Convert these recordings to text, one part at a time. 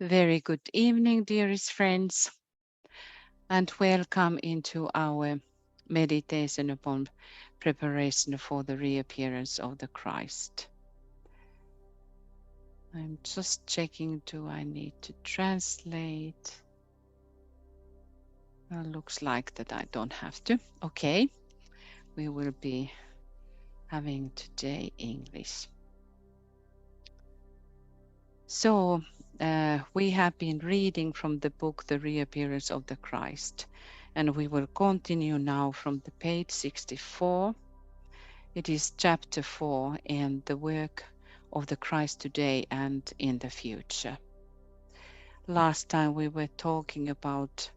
Very good evening, dearest friends, and welcome into our meditation upon preparation for the reappearance of the Christ. I'm just checking, do I need to translate? Looks like that I don't have to. Okay, we will be having today English. So, we have been reading from the book The Reappearance of the Christ, and we will continue now from the page 64. It is chapter 4 and the work of the Christ today and in the future. Last time we were talking about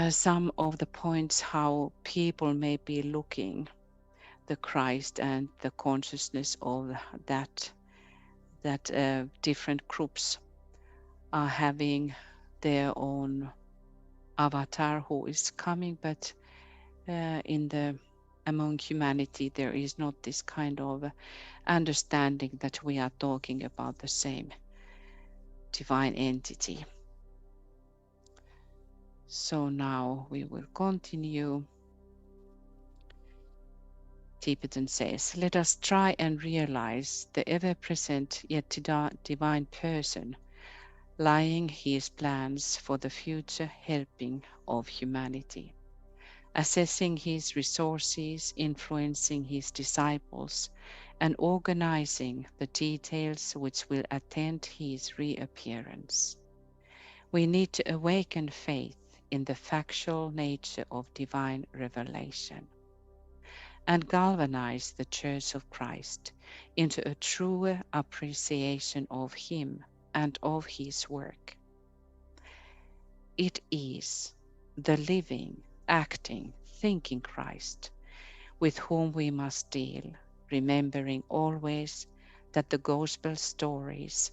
some of the points how people may be looking the Christ and the consciousness of that different groups are having their own avatar who is coming, but among humanity there is not this kind of understanding that we are talking about the same divine entity. So now we will continue. Tibetan says, let us try and realize the ever-present yet divine person lying his plans for the future helping of humanity, assessing his resources, influencing his disciples, and organizing the details which will attend his reappearance. We need to awaken faith in the factual nature of divine revelation and galvanize the Church of Christ into a truer appreciation of him and of his work. It is the living, acting, thinking Christ with whom we must deal, remembering always that the gospel stories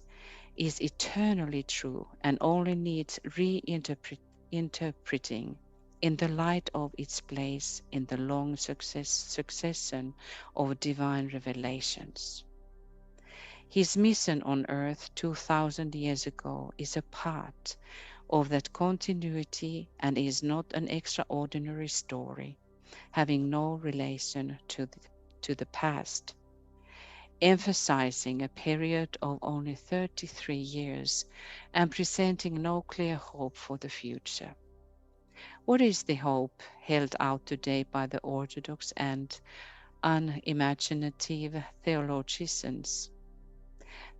is eternally true and only needs reinterpreting in the light of its place in the long succession of divine revelations. His mission on earth 2000 years ago is a part of that continuity and is not an extraordinary story, having no relation to the past, emphasizing a period of only 33 years and presenting no clear hope for the future. What is the hope held out today by the orthodox and unimaginative theologians?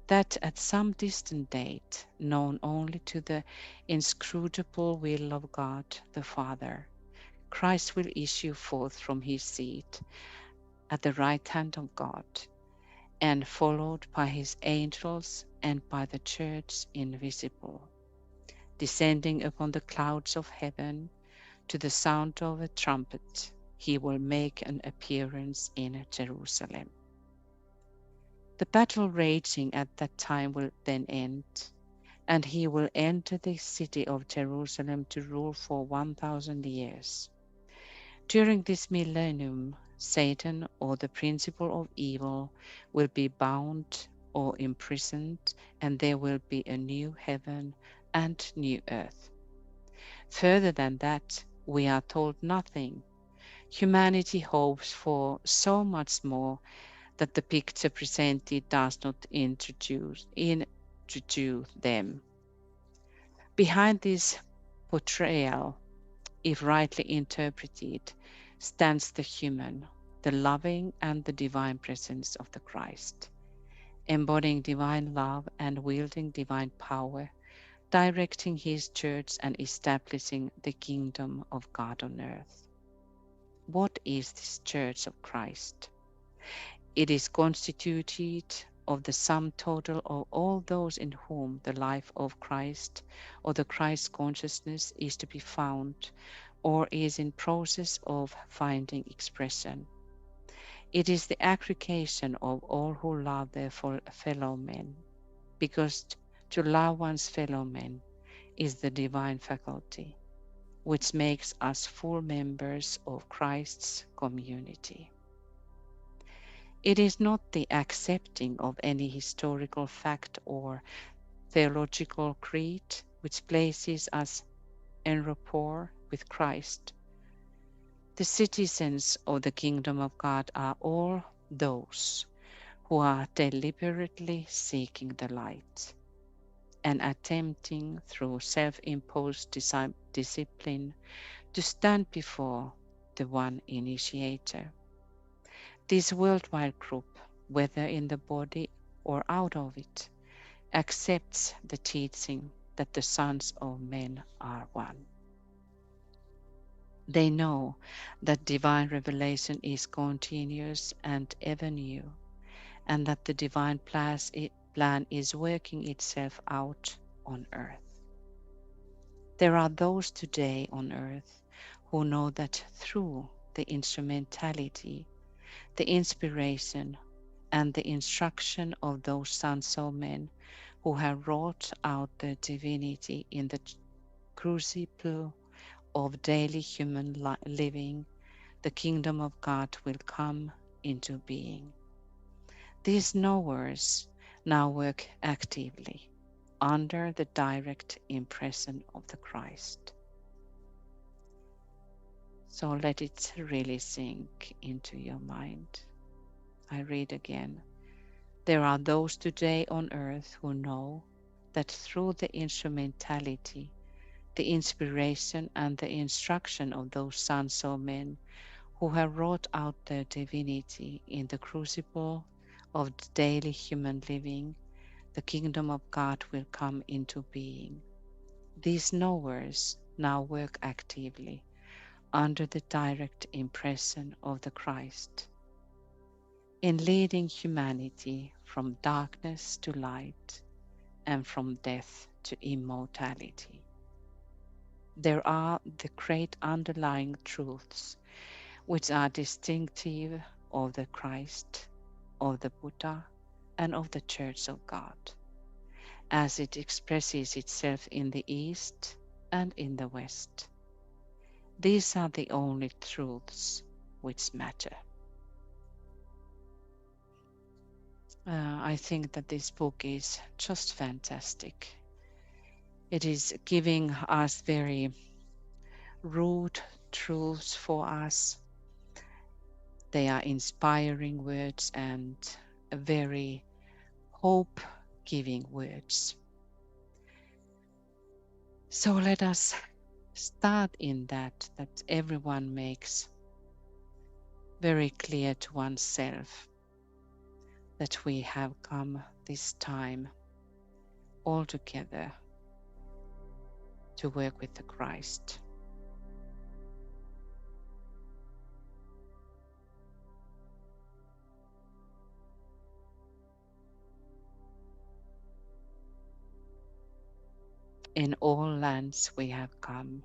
That at some distant date, known only to the inscrutable will of God the Father, Christ will issue forth from his seat at the right hand of God, and followed by his angels and by the church invisible, descending upon the clouds of heaven to the sound of a trumpet, he will make an appearance in Jerusalem. The battle raging at that time will then end, and he will enter the city of Jerusalem to rule for 1,000 years. During this millennium, Satan, or the principle of evil, will be bound or imprisoned, and there will be a new heaven and new earth. Further than that, we are told nothing. Humanity hopes for so much more that the picture presented does not introduce them. Behind this portrayal, if rightly interpreted, stands the human, the loving and the divine presence of the Christ, embodying divine love and wielding divine power, directing his church and establishing the kingdom of God on earth. What is this church of Christ? It is constituted of the sum total of all those in whom the life of Christ or the Christ consciousness is to be found or is in process of finding expression. It is the aggregation of all who love their fellow men, because to love one's fellow men is the divine faculty, which makes us full members of Christ's community. It is not the accepting of any historical fact or theological creed which places us en rapport with Christ. The citizens of the kingdom of God are all those who are deliberately seeking the light and attempting through self-imposed discipline to stand before the one initiator. This worldwide group, whether in the body or out of it, accepts the teaching that the sons of men are one. They know that divine revelation is continuous and ever new, and that the divine plan is working itself out on earth. There are those today on earth who know that through the instrumentality, the inspiration, and the instruction of those sons of men who have wrought out their divinity in the crucible of daily human living, the kingdom of God will come into being. These knowers now work actively under the direct impression of the Christ. So let it really sink into your mind. I read again. There are those today on earth who know that through the instrumentality, the inspiration and the instruction of those sons of men who have wrought out their divinity in the crucible of daily human living, the kingdom of God will come into being. These knowers now work actively under the direct impression of the Christ in leading humanity from darkness to light and from death to immortality. There are the great underlying truths which are distinctive of the Christ, of the Buddha, and of the Church of God, as it expresses itself in the East and in the West. These are the only truths which matter. I think that this book is just fantastic. It is giving us very root truths for us. They are inspiring words and very hope-giving words. So let us start in that everyone makes very clear to oneself that we have come this time all together to work with the Christ. In all lands we have come.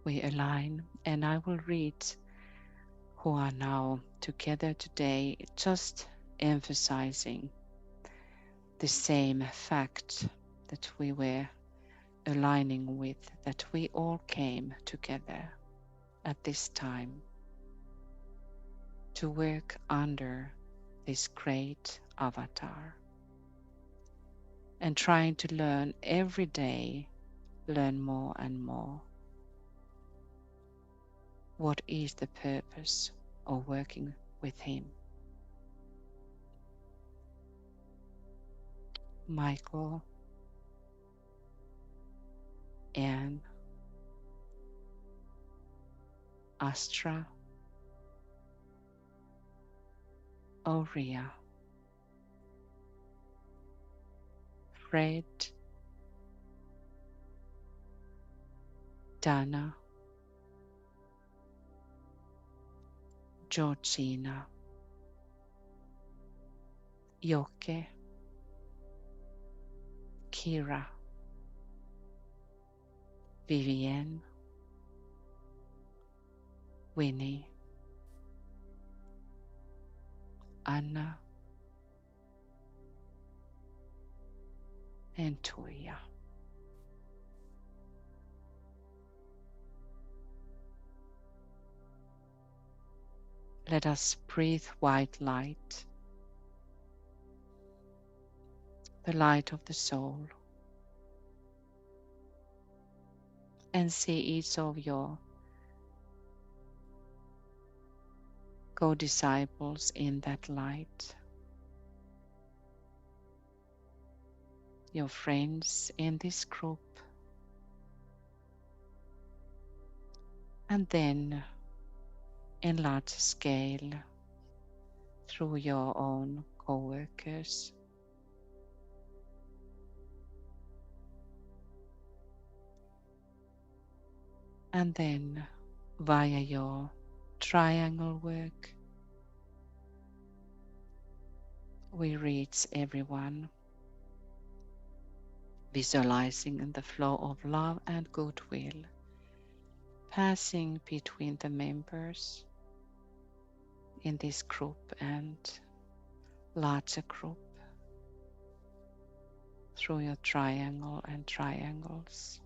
We align, and I will read who are now together today, just emphasizing the same fact that we were aligning with, that we all came together at this time to work under this great avatar and trying to learn every day, learn more and more. What is the purpose of working with him? Michael, Anne, Astra, Aurea, Fred, Dana, Georgina, Yoke, Kira, Vivienne, Winnie, Anna, and Tuija. Let us breathe white light, the light of the soul, and see each of your co-disciples in that light, your friends in this group, and then in large scale through your own co-workers, and then via your triangle work we reach everyone, visualizing in the flow of love and goodwill passing between the members in this group and larger group through your triangle and triangles.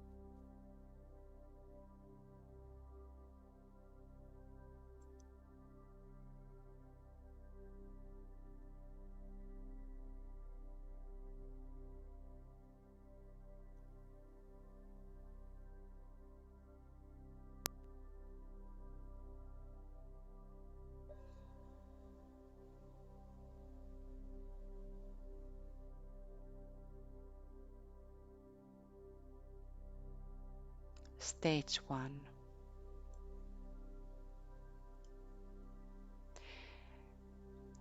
Stage 1.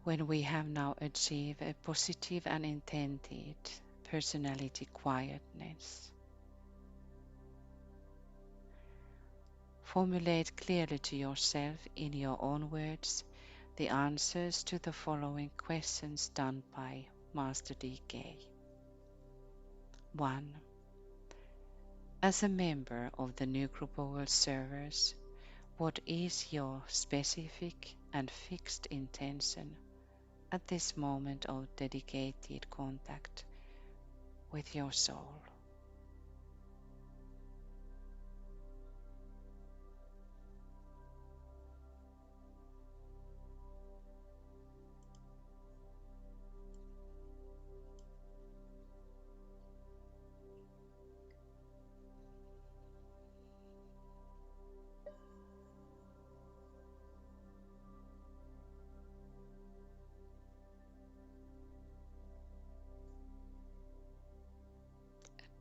When we have now achieved a positive and intended personality quietness, formulate clearly to yourself in your own words the answers to the following questions done by Master DK. 1. As a member of the new group of world servers, what is your specific and fixed intention at this moment of dedicated contact with your soul?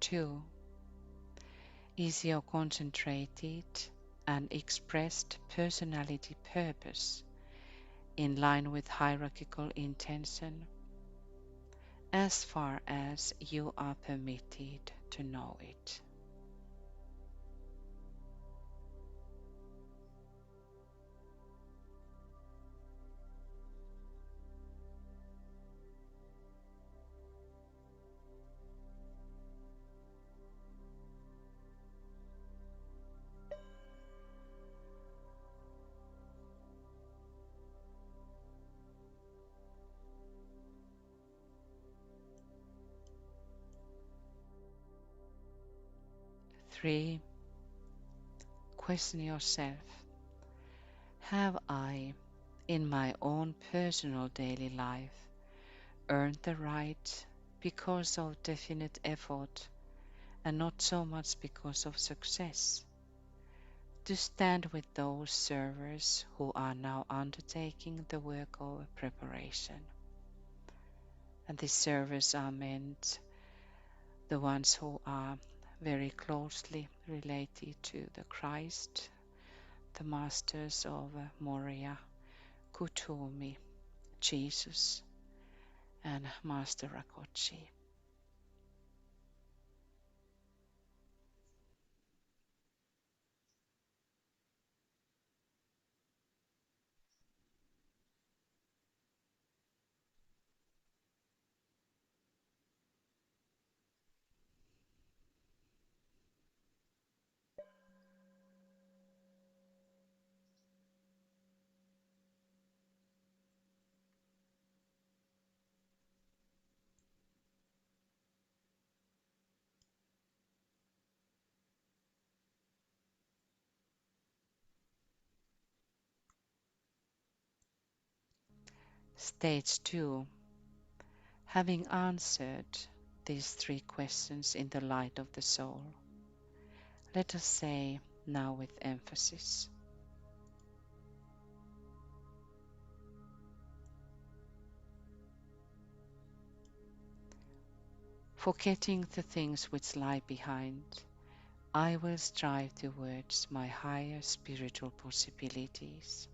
2. Is your concentrated and expressed personality purpose in line with hierarchical intention as far as you are permitted to know it? 3. Question yourself, have I, in my own personal daily life, earned the right because of definite effort and not so much because of success, to stand with those servers who are now undertaking the work of preparation? And these servers are meant the ones who are very closely related to the Christ, the masters of Moria, Kuthumi, Jesus, and Master Rakochi. Stage 2. Having answered these 3 questions in the light of the soul, let us say now with emphasis: forgetting the things which lie behind, I will strive towards my higher spiritual possibilities.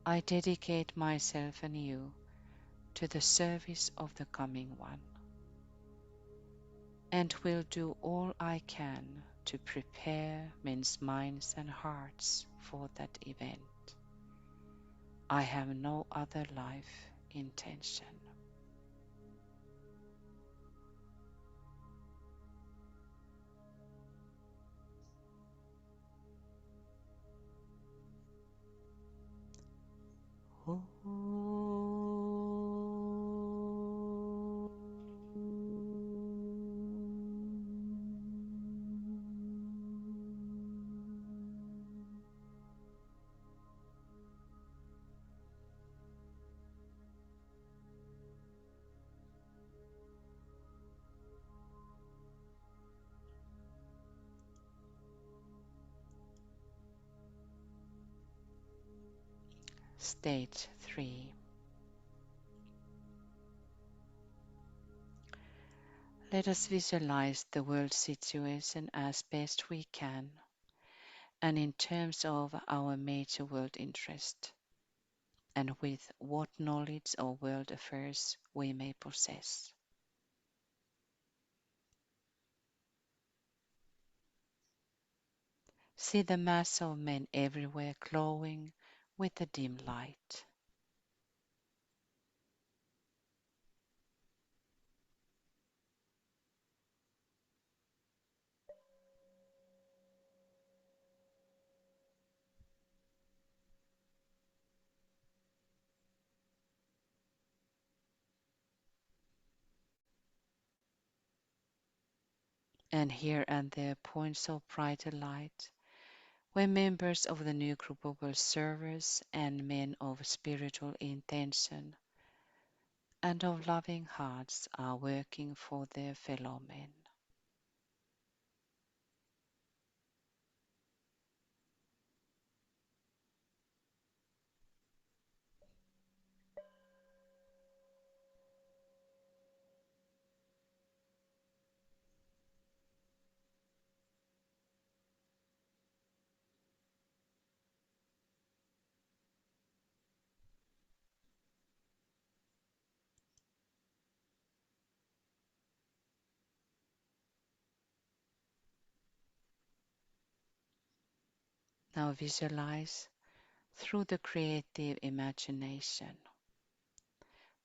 I dedicate myself anew to the service of the coming one, and will do all I can to prepare men's minds and hearts for that event. I have no other life intention. Stage 3. Let us visualize the world situation as best we can and in terms of our major world interest, and with what knowledge of world affairs we may possess. See the mass of men everywhere glowing with a dim light. And here and there points of brighter light, where members of the new group of world servers and men of spiritual intention and of loving hearts are working for their fellow men. Now visualize through the creative imagination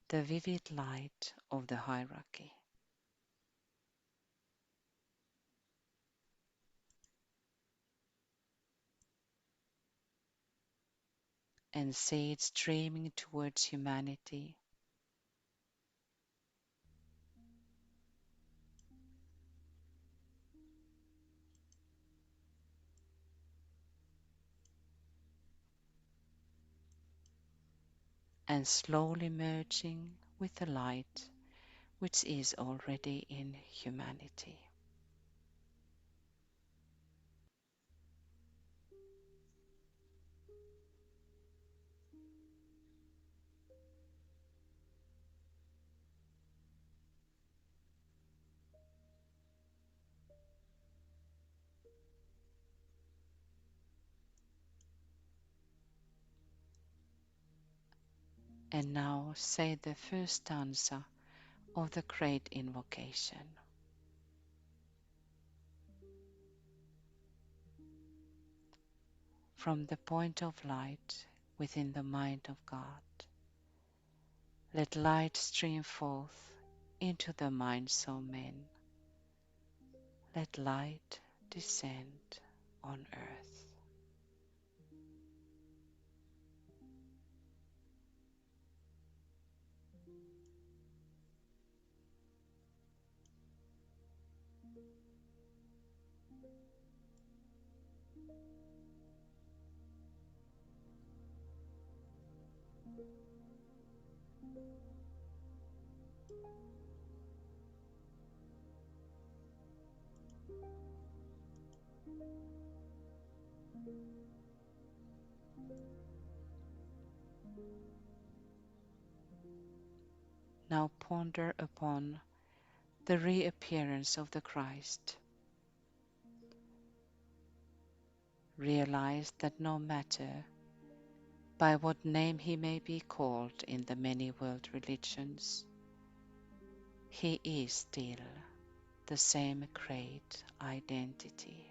the vivid light of the hierarchy, and see it streaming towards humanity, and slowly merging with the light which is already in humanity. And now say the first stanza of the great invocation. From the point of light within the mind of God, let light stream forth into the minds of men. Let light descend on earth. Now ponder upon the reappearance of the Christ. Realize that no matter by what name he may be called in the many world religions, he is still the same great identity.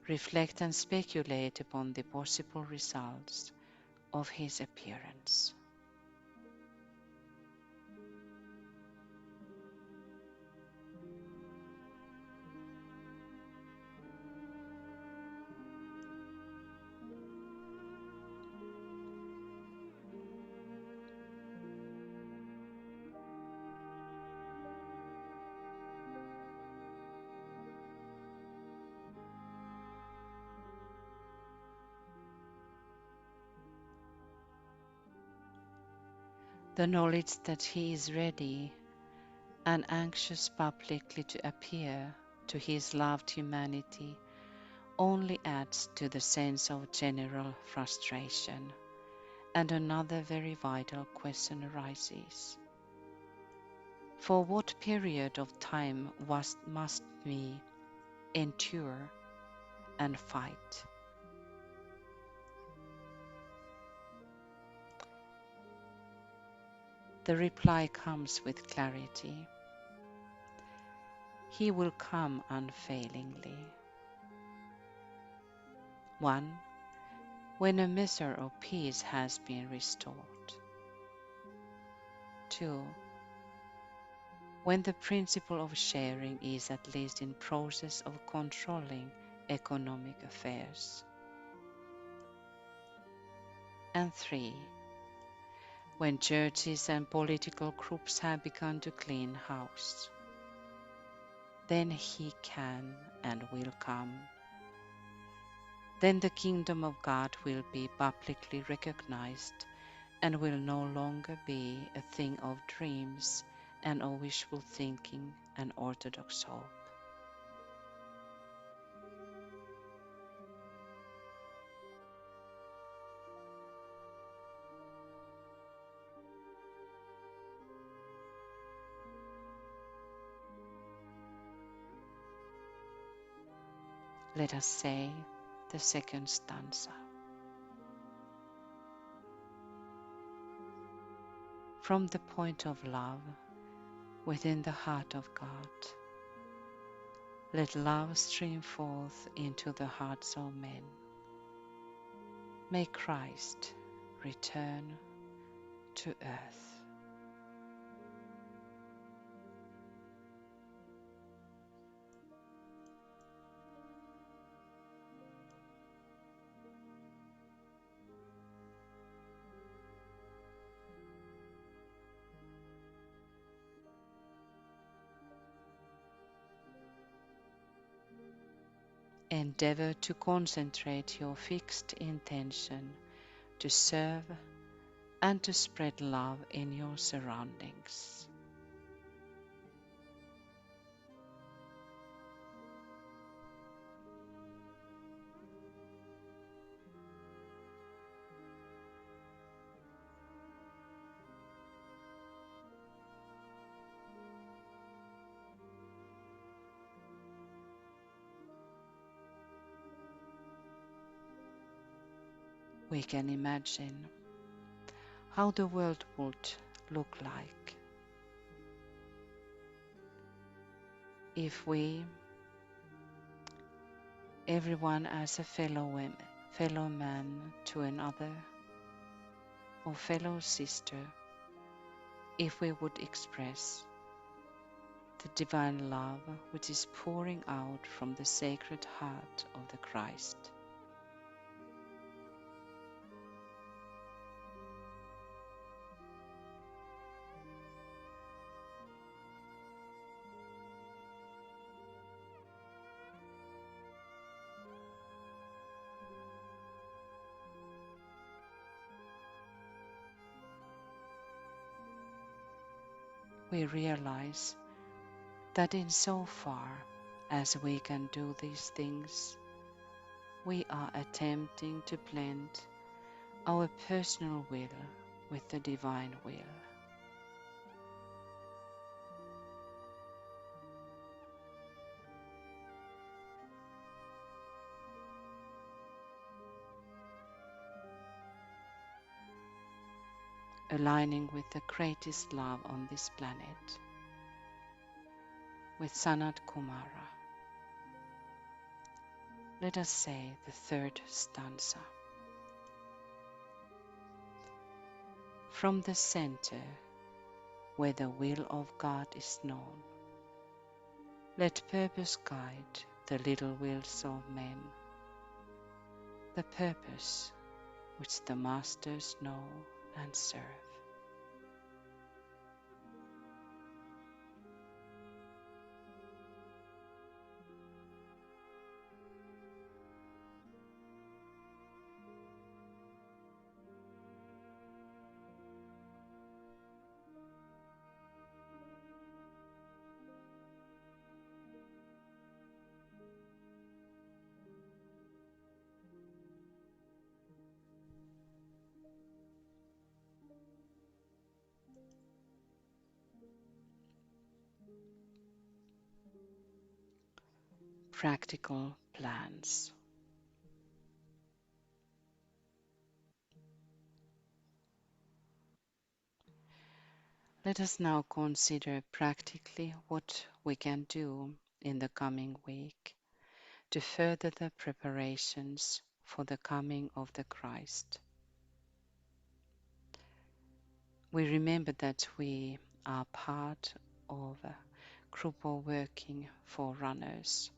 Reflect and speculate upon the possible results of his appearance. The knowledge that he is ready and anxious publicly to appear to his loved humanity only adds to the sense of general frustration, and another very vital question arises. For what period of time must we endure and fight? The reply comes with clarity. He will come unfailingly. 1. When a measure of peace has been restored. 2. When the principle of sharing is at least in process of controlling economic affairs. And 3. When churches and political groups have begun to clean house. Then he can and will come. Then the kingdom of God will be publicly recognized and will no longer be a thing of dreams and of wishful thinking and orthodox hope. Let us say the second stanza. From the point of love within the heart of God, let love stream forth into the hearts of men. May Christ return to earth. Endeavor to concentrate your fixed intention to serve and to spread love in your surroundings. We can imagine how the world would look like if we, everyone as a fellow man to another, or fellow sister, if we would express the divine love which is pouring out from the sacred heart of the Christ. we realize that in so far as we can do these things, we are attempting to blend our personal will with the divine will. Aligning with the greatest love on this planet, with Sanat Kumara. Let us say the third stanza. From the center, where the will of God is known, let purpose guide the little wills of men, the purpose which the masters know and serve. Practical plans. Let us now consider practically what we can do in the coming week to further the preparations for the coming of the Christ. We remember that we are part of a group of working forerunners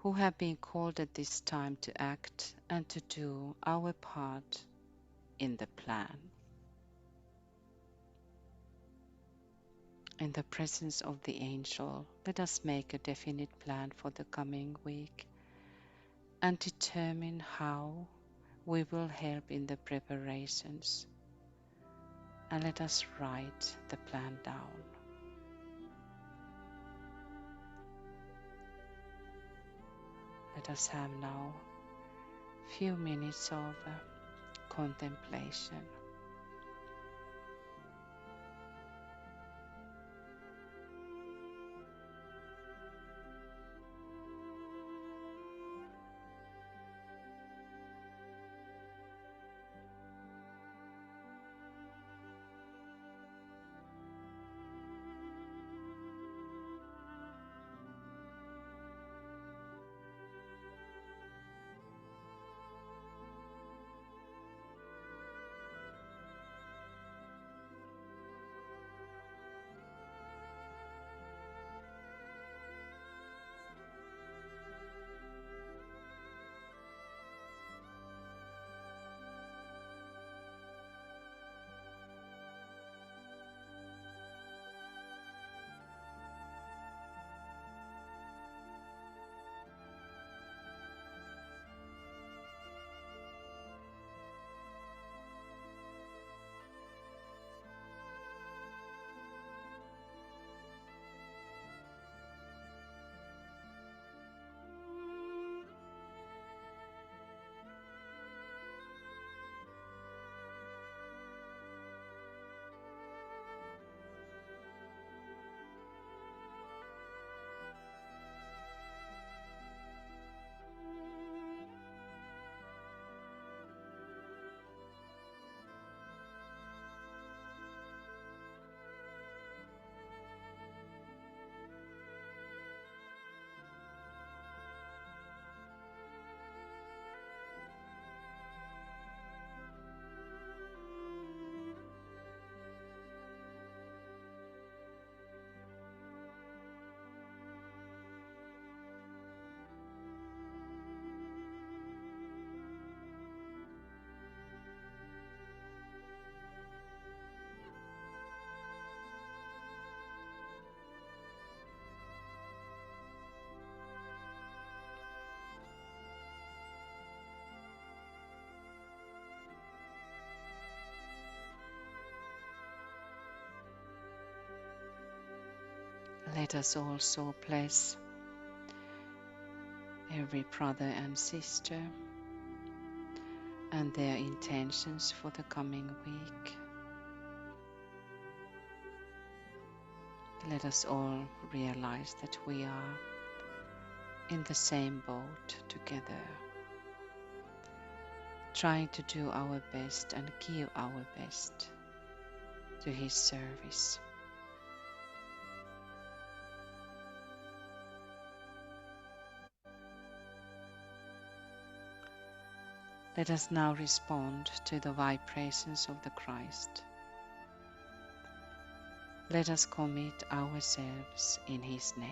who have been called at this time to act and to do our part in the plan. In the presence of the angel, let us make a definite plan for the coming week and determine how we will help in the preparations. And let us write the plan down. Let us have now a few minutes of contemplation. Let us also bless every brother and sister and their intentions for the coming week. Let us all realize that we are in the same boat together, trying to do our best and give our best to His service. Let us now respond to the vibrations of the Christ. Let us commit ourselves in His name.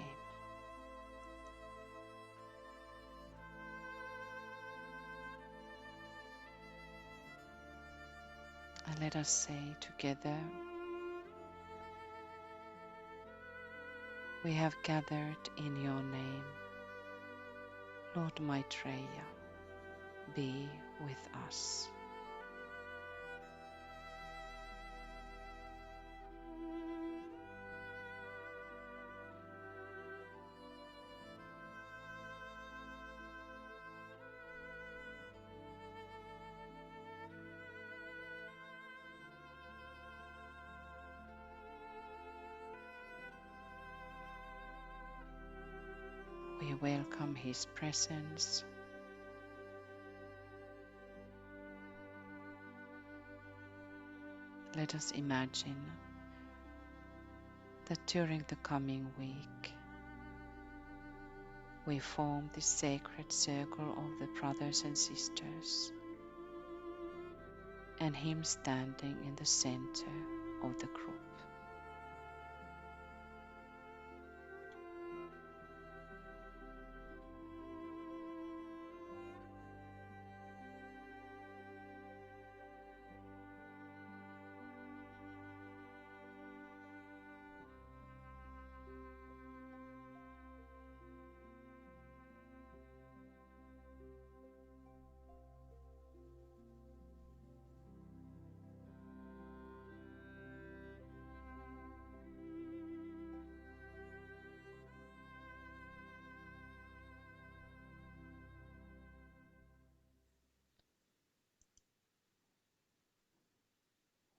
And let us say together, we have gathered in your name, Lord Maitreya, be with us. We welcome His presence. Let us imagine that during the coming week we form this sacred circle of the brothers and sisters, and Him standing in the center of the group.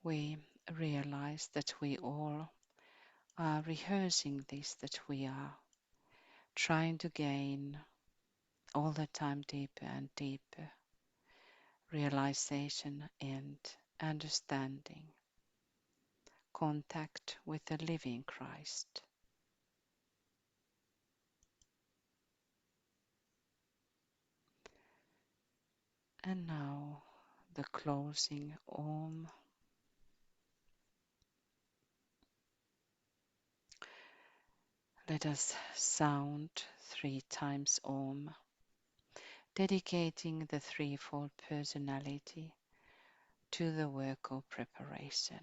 We realize that we all are rehearsing this, that we are trying to gain all the time deeper and deeper realization and understanding, contact with the living Christ. And now the closing Om. Let us sound 3 times Om, dedicating the threefold personality to the work of preparation.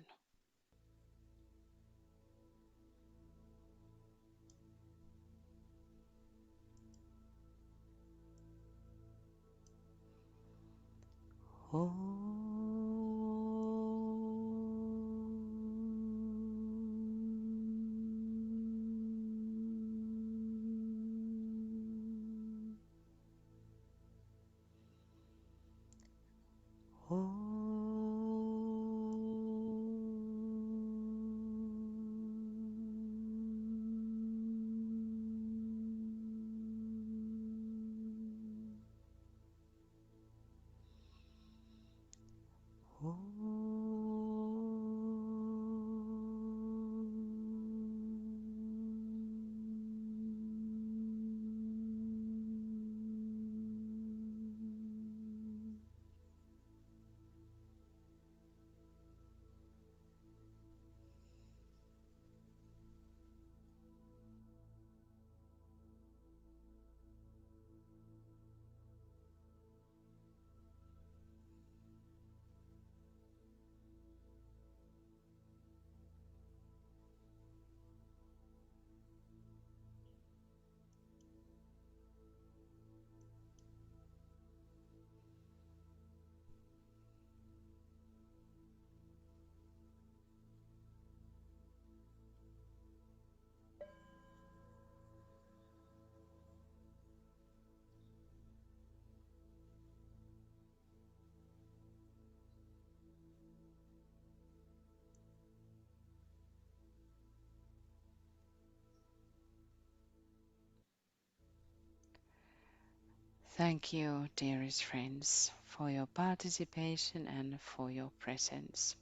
Thank you, dearest friends, for your participation and for your presence.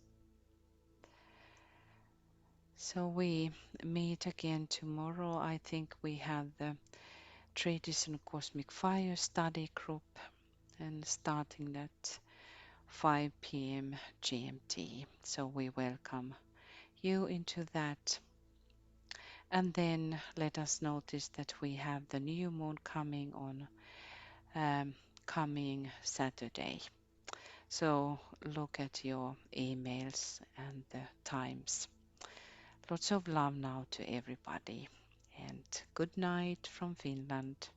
So we meet again tomorrow. I think we have the Tradition Cosmic Fire study group and starting at 5 p.m. GMT. So we welcome you into that. And then let us notice that we have the new moon coming on coming Saturday. So look at your emails and the times. Lots of love now to everybody. And good night from Finland.